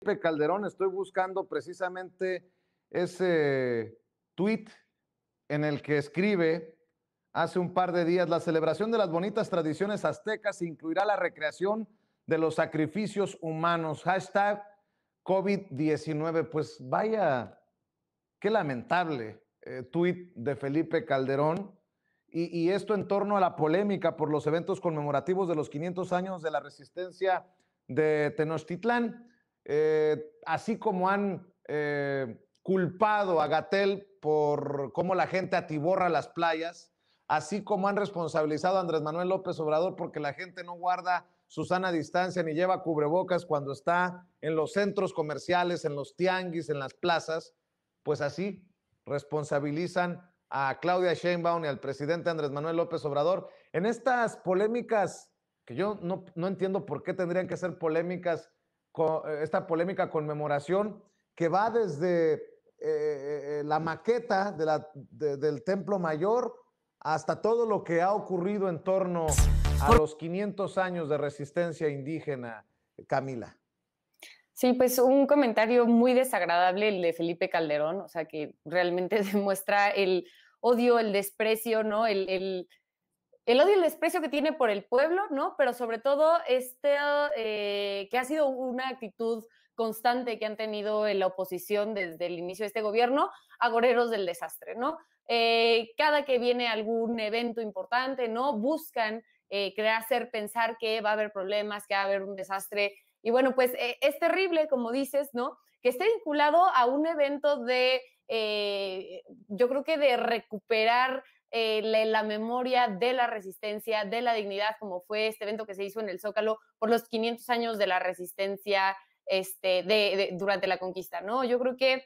Felipe Calderón. Estoy buscando precisamente ese tuit en el que escribe hace un par de días: la celebración de las bonitas tradiciones aztecas incluirá la recreación de los sacrificios humanos. Hashtag COVID-19. Pues vaya, qué lamentable tuit de Felipe Calderón. Y esto en torno a la polémica por los eventos conmemorativos de los 500 años de la resistencia de Tenochtitlán, así como han culpado a Gatell por cómo la gente atiborra las playas, así como han responsabilizado a Andrés Manuel López Obrador porque la gente no guarda su sana distancia ni lleva cubrebocas cuando está en los centros comerciales, en los tianguis, en las plazas. Pues así responsabilizan a Claudia Sheinbaum y al presidente Andrés Manuel López Obrador en estas polémicas que yo no entiendo por qué tendrían que ser polémicas, esta polémica conmemoración que va desde la maqueta del Templo Mayor hasta todo lo que ha ocurrido en torno a los 500 años de resistencia indígena, Camila. Sí, pues un comentario muy desagradable el de Felipe Calderón, o sea, que realmente demuestra el odio, el desprecio, ¿no? El odio y el desprecio que tiene por el pueblo, ¿no? Pero sobre todo que ha sido una actitud constante que han tenido en la oposición desde el inicio de este gobierno, agoreros del desastre, ¿no? Cada que viene algún evento importante, ¿no? Buscan hacer pensar que va a haber problemas, que va a haber un desastre. Y bueno, pues es terrible, como dices, ¿no? Que esté vinculado a un evento yo creo que de recuperar la memoria de la resistencia, de la dignidad, como fue este evento que se hizo en el Zócalo por los 500 años de la resistencia durante la conquista, ¿no? Yo creo que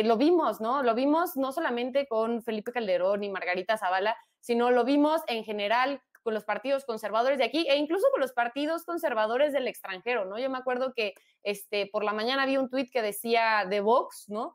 lo vimos, ¿no? Lo vimos no solamente con Felipe Calderón y Margarita Zavala, sino lo vimos en general con los partidos conservadores de aquí e incluso con los partidos conservadores del extranjero, ¿no? Yo me acuerdo que por la mañana vi un tuit que decía de Vox, ¿no?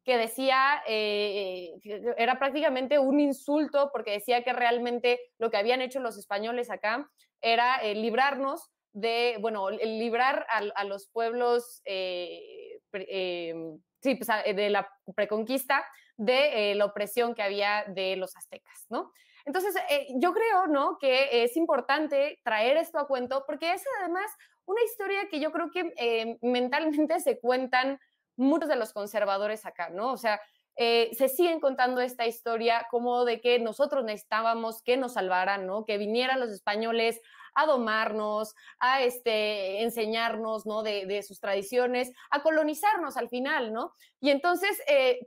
Que decía, era prácticamente un insulto porque decía que realmente lo que habían hecho los españoles acá era librarnos librar a los pueblos sí, pues, de la preconquista de la opresión que había de los aztecas, ¿no? Entonces, yo creo, ¿no?, que es importante traer esto a cuento porque es además una historia que yo creo que mentalmente se cuentan muchos de los conservadores acá, ¿no? O sea, se siguen contando esta historia como de que nosotros necesitábamos que nos salvaran, ¿no? Que vinieran los españoles a domarnos, a enseñarnos, ¿no? De sus tradiciones, a colonizarnos al final, ¿no? Y entonces,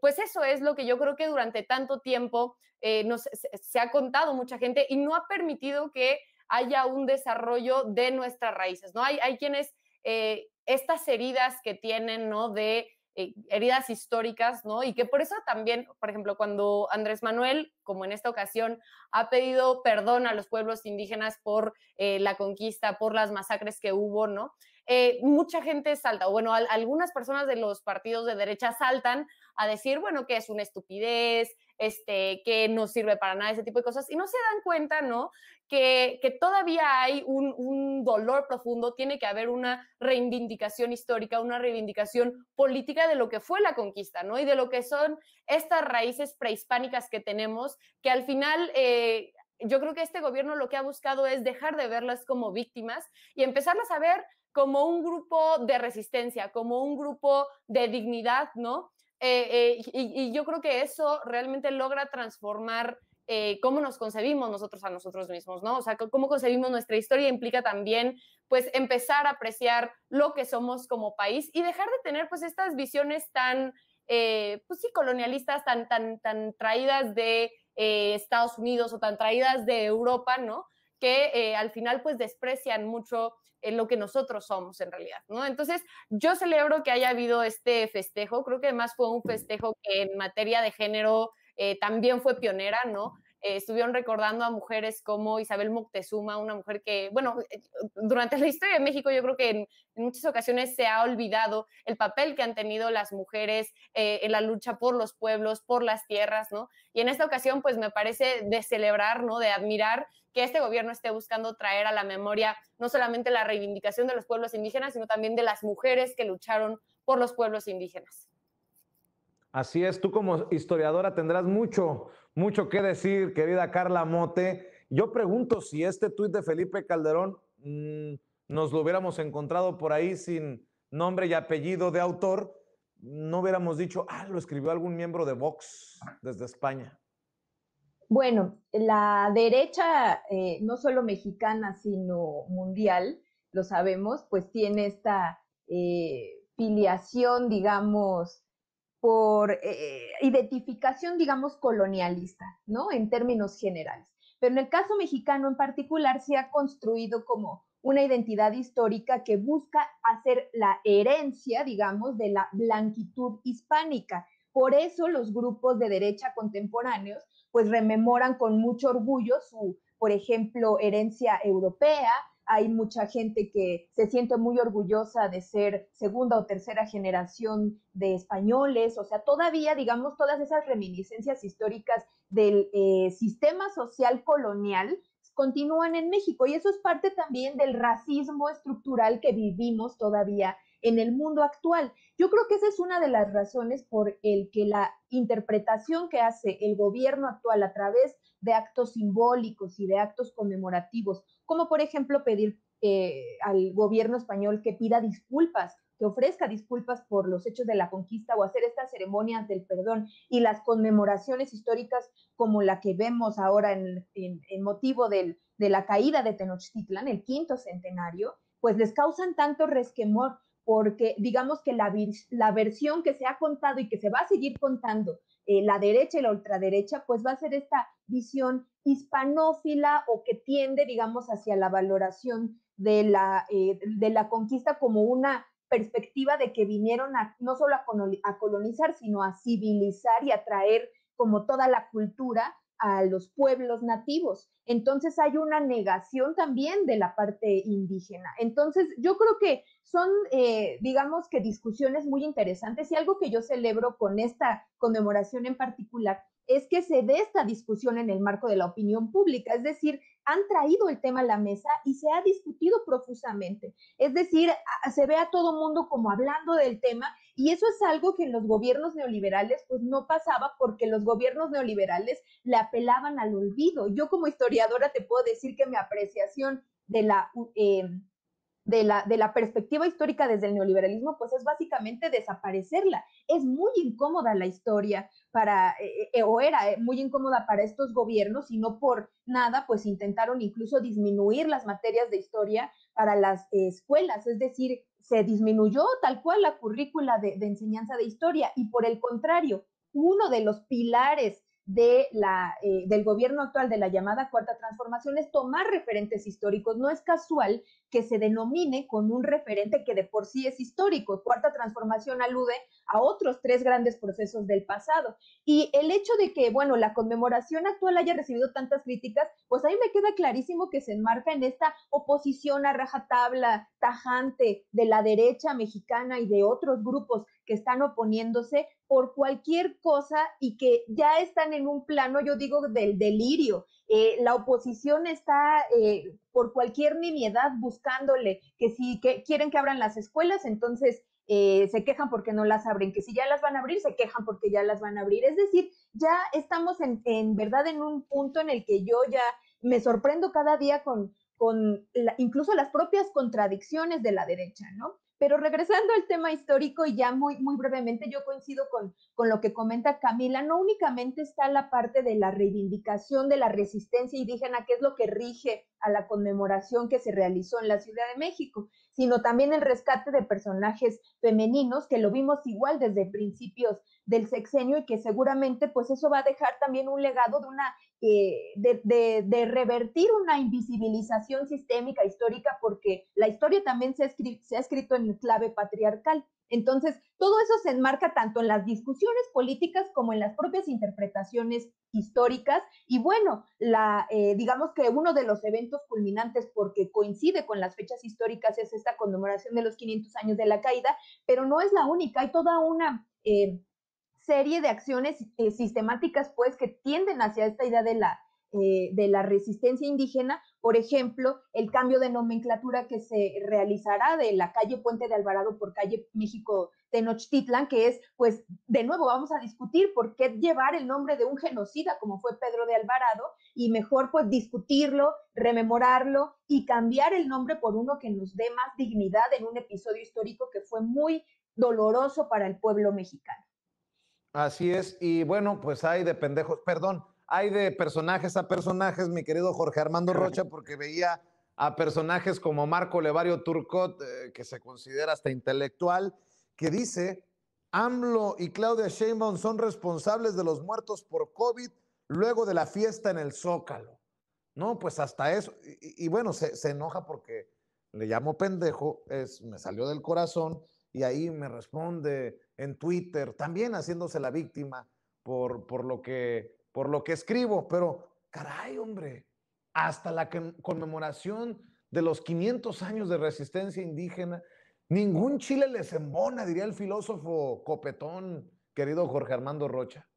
pues eso es lo que yo creo que durante tanto tiempo se ha contado mucha gente y no ha permitido que haya un desarrollo de nuestras raíces, ¿no? Hay quienes, estas heridas que tienen, ¿no? De heridas históricas, ¿no? Y que por eso también, por ejemplo, cuando Andrés Manuel, como en esta ocasión, ha pedido perdón a los pueblos indígenas por la conquista, por las masacres que hubo, ¿no? Mucha gente salta, o bueno, algunas personas de los partidos de derecha saltan a decir, bueno, que es una estupidez, que no sirve para nada, ese tipo de cosas, y no se dan cuenta, ¿no?, que todavía hay un dolor profundo, tiene que haber una reivindicación histórica, una reivindicación política de lo que fue la conquista, ¿no?, y de lo que son estas raíces prehispánicas que tenemos, que al final yo creo que este gobierno lo que ha buscado es dejar de verlas como víctimas y empezarlas a ver como un grupo de resistencia, como un grupo de dignidad, ¿no? Y yo creo que eso realmente logra transformar cómo nos concebimos nosotros a nosotros mismos, ¿no? O sea, cómo concebimos nuestra historia implica también, pues, empezar a apreciar lo que somos como país y dejar de tener, pues, estas visiones tan, pues sí, colonialistas, tan traídas de Estados Unidos o tan traídas de Europa, ¿no? Que al final, pues, desprecian mucho lo que nosotros somos en realidad, ¿no? Entonces, yo celebro que haya habido este festejo, creo que además fue un festejo que en materia de género también fue pionera, ¿no? estuvieron recordando a mujeres como Isabel Moctezuma, una mujer que, bueno, durante la historia de México yo creo que en muchas ocasiones se ha olvidado el papel que han tenido las mujeres en la lucha por los pueblos, por las tierras, ¿no? Y en esta ocasión, pues me parece de celebrar, ¿no? De admirar que este gobierno esté buscando traer a la memoria no solamente la reivindicación de los pueblos indígenas, sino también de las mujeres que lucharon por los pueblos indígenas. Así es, tú como historiadora tendrás mucho que decir, querida Carla Mote. Yo pregunto si este tuit de Felipe Calderón nos lo hubiéramos encontrado por ahí sin nombre y apellido de autor, no hubiéramos dicho, lo escribió algún miembro de Vox desde España. Bueno, la derecha, no solo mexicana, sino mundial, lo sabemos, pues tiene esta filiación, digamos, por identificación, digamos, colonialista, ¿no? En términos generales. Pero en el caso mexicano en particular se ha construido como una identidad histórica que busca hacer la herencia, digamos, de la blanquitud hispánica. Por eso los grupos de derecha contemporáneos pues rememoran con mucho orgullo su, por ejemplo, herencia europea. Hay mucha gente que se siente muy orgullosa de ser segunda o tercera generación de españoles, o sea, todavía, digamos, todas esas reminiscencias históricas del sistema social colonial continúan en México y eso es parte también del racismo estructural que vivimos todavía en el mundo actual. Yo creo que esa es una de las razones por el que la interpretación que hace el gobierno actual a través de actos simbólicos y de actos conmemorativos, como por ejemplo pedir al gobierno español que pida disculpas, que ofrezca disculpas por los hechos de la conquista o hacer estas ceremonias del perdón y las conmemoraciones históricas como la que vemos ahora en motivo de la caída de Tenochtitlan, el quinto centenario, pues les causan tanto resquemor porque digamos que la versión que se ha contado y que se va a seguir contando la derecha y la ultraderecha, pues va a ser esta visión hispanófila o que tiende, digamos, hacia la valoración de la conquista como una perspectiva de que vinieron no solo a colonizar, sino a civilizar y a traer como toda la cultura a los pueblos nativos. Entonces hay una negación también de la parte indígena. Entonces yo creo que son, digamos que discusiones muy interesantes y algo que yo celebro con esta conmemoración en particular es que se dé esta discusión en el marco de la opinión pública, es decir, han traído el tema a la mesa y se ha discutido profusamente, es decir, se ve a todo mundo como hablando del tema y eso es algo que en los gobiernos neoliberales pues no pasaba porque los gobiernos neoliberales le apelaban al olvido. Yo como historiadora te puedo decir que mi apreciación de la perspectiva histórica desde el neoliberalismo, pues es básicamente desaparecerla. Es muy incómoda la historia o era muy incómoda para estos gobiernos y no por nada, pues intentaron incluso disminuir las materias de historia para las escuelas, es decir, se disminuyó tal cual la currícula de enseñanza de historia y por el contrario, uno de los pilares del gobierno actual de la llamada Cuarta Transformación es tomar referentes históricos. No es casual que se denomine con un referente que de por sí es histórico. Cuarta Transformación alude a otros 3 grandes procesos del pasado. Y el hecho de que, bueno, la conmemoración actual haya recibido tantas críticas, pues ahí me queda clarísimo que se enmarca en esta oposición a rajatabla, tajante de la derecha mexicana y de otros grupos que están oponiéndose por cualquier cosa y que ya están en un plano, yo digo, del delirio. La oposición está por cualquier nimiedad buscándole que si que quieren que abran las escuelas, entonces se quejan porque no las abren, que si ya las van a abrir, se quejan porque ya las van a abrir. Es decir, ya estamos en verdad en un punto en el que yo ya me sorprendo cada día con incluso las propias contradicciones de la derecha, ¿no? Pero regresando al tema histórico y ya muy brevemente, yo coincido con lo que comenta Camila, no únicamente está la parte de la reivindicación de la resistencia indígena, que es lo que rige a la conmemoración que se realizó en la Ciudad de México, sino también el rescate de personajes femeninos, que lo vimos igual desde principios del sexenio y que seguramente pues eso va a dejar también un legado de una de revertir una invisibilización sistémica histórica, porque la historia también se ha escrito en clave patriarcal. Entonces, todo eso se enmarca tanto en las discusiones políticas como en las propias interpretaciones históricas. Y bueno, digamos que uno de los eventos culminantes, porque coincide con las fechas históricas, es esta conmemoración de los 500 años de la caída, pero no es la única. Hay toda una serie de acciones sistemáticas, pues, que tienden hacia esta idea de la resistencia indígena. Por ejemplo, el cambio de nomenclatura que se realizará de la calle Puente de Alvarado por calle México Tenochtitlan, que es, pues, de nuevo vamos a discutir por qué llevar el nombre de un genocida como fue Pedro de Alvarado, y mejor pues discutirlo, rememorarlo y cambiar el nombre por uno que nos dé más dignidad en un episodio histórico que fue muy doloroso para el pueblo mexicano. Así es, y bueno, pues hay de pendejos, perdón, hay de personajes a personajes, mi querido Jorge Armando Rocha, porque veía a personajes como Marco Levario Turcot, que se considera hasta intelectual, que dice, AMLO y Claudia Sheinbaum son responsables de los muertos por COVID luego de la fiesta en el Zócalo. No, pues hasta eso, y bueno, se enoja porque le llamo pendejo, me salió del corazón, y ahí me responde en Twitter, también haciéndose la víctima por lo que escribo, pero caray, hombre, hasta la conmemoración de los 500 años de resistencia indígena, ningún chile les embona, diría el filósofo copetón, querido Jorge Armando Rocha.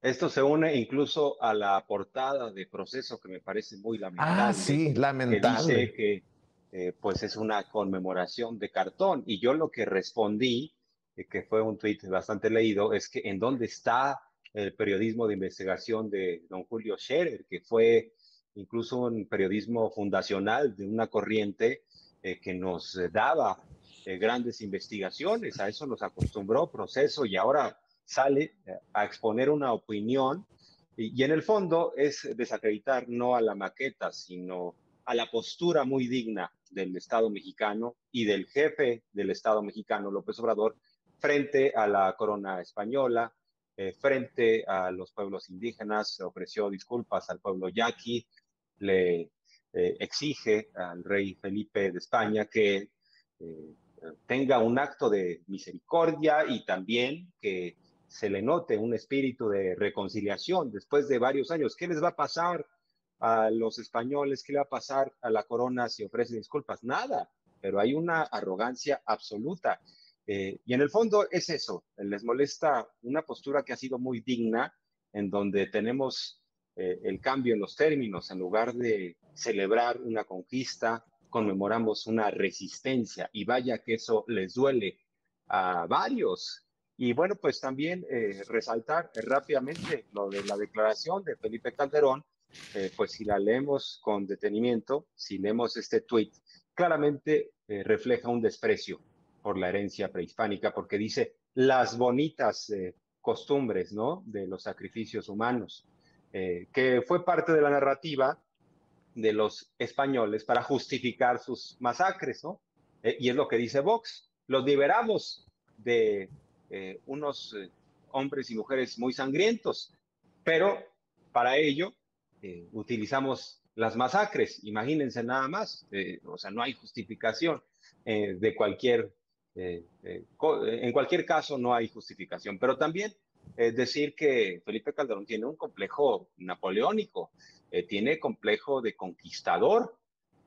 Esto se une incluso a la portada de Proceso, que me parece muy lamentable, Sí, que lamentable. dice que pues es una conmemoración de cartón. Y yo lo que respondí, que fue un tuit bastante leído, es que en dónde está el periodismo de investigación de don Julio Scherer, que fue incluso un periodismo fundacional de una corriente que nos daba grandes investigaciones. A eso nos acostumbró Proceso, y ahora sale a exponer una opinión, y en el fondo es desacreditar no a la maqueta, sino a la postura muy digna del Estado mexicano y del jefe del Estado mexicano, López Obrador, frente a la corona española, frente a los pueblos indígenas. Ofreció disculpas al pueblo yaqui, le exige al rey Felipe de España que tenga un acto de misericordia, y también que se le note un espíritu de reconciliación después de varios años. ¿Qué les va a pasar a los españoles? ¿Qué le va a pasar a la corona si ofrece disculpas? Nada, pero hay una arrogancia absoluta. Y en el fondo es eso, les molesta una postura que ha sido muy digna, en donde tenemos el cambio en los términos. En lugar de celebrar una conquista, conmemoramos una resistencia, y vaya que eso les duele a varios. Y bueno, pues también resaltar rápidamente lo de la declaración de Felipe Calderón. Pues si la leemos con detenimiento, si leemos este tuit, claramente refleja un desprecio por la herencia prehispánica, porque dice las bonitas costumbres, ¿no?, de los sacrificios humanos, que fue parte de la narrativa de los españoles para justificar sus masacres, ¿no? Y es lo que dice Vox: los liberamos de unos hombres y mujeres muy sangrientos, pero para ello utilizamos las masacres. Imagínense nada más, o sea, no hay justificación de cualquier, en cualquier caso no hay justificación. Pero también decir que Felipe Calderón tiene un complejo napoleónico, tiene complejo de conquistador,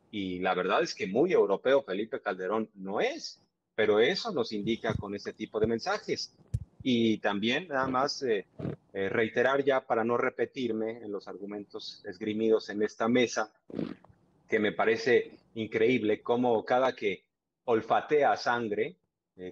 y la verdad es que muy europeo Felipe Calderón no es, pero eso nos indica con este tipo de mensajes. Y también nada más reiterar, ya para no repetirme en los argumentos esgrimidos en esta mesa, que me parece increíble cómo cada que olfatea sangre,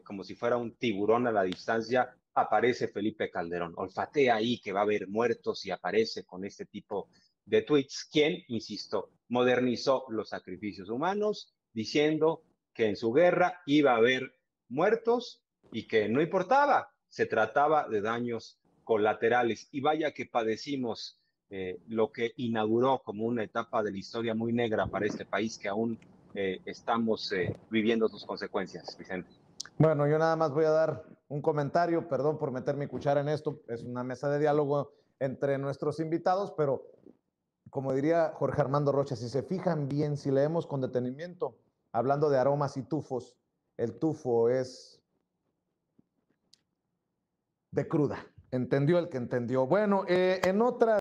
como si fuera un tiburón a la distancia, aparece Felipe Calderón. Olfatea ahí que va a haber muertos y aparece con este tipo de tweets, quien, insisto, modernizó los sacrificios humanos, diciendo que en su guerra iba a haber muertos y que no importaba, se trataba de daños colaterales. Y vaya que padecimos lo que inauguró como una etapa de la historia muy negra para este país, que aún estamos viviendo sus consecuencias, Vicente. Bueno, yo nada más voy a dar un comentario, perdón por meter mi cuchara en esto, es una mesa de diálogo entre nuestros invitados, pero como diría Jorge Armando Rocha, si se fijan bien, si leemos con detenimiento, hablando de aromas y tufos, el tufo es de cruda. Entendió el que entendió. Bueno, en otra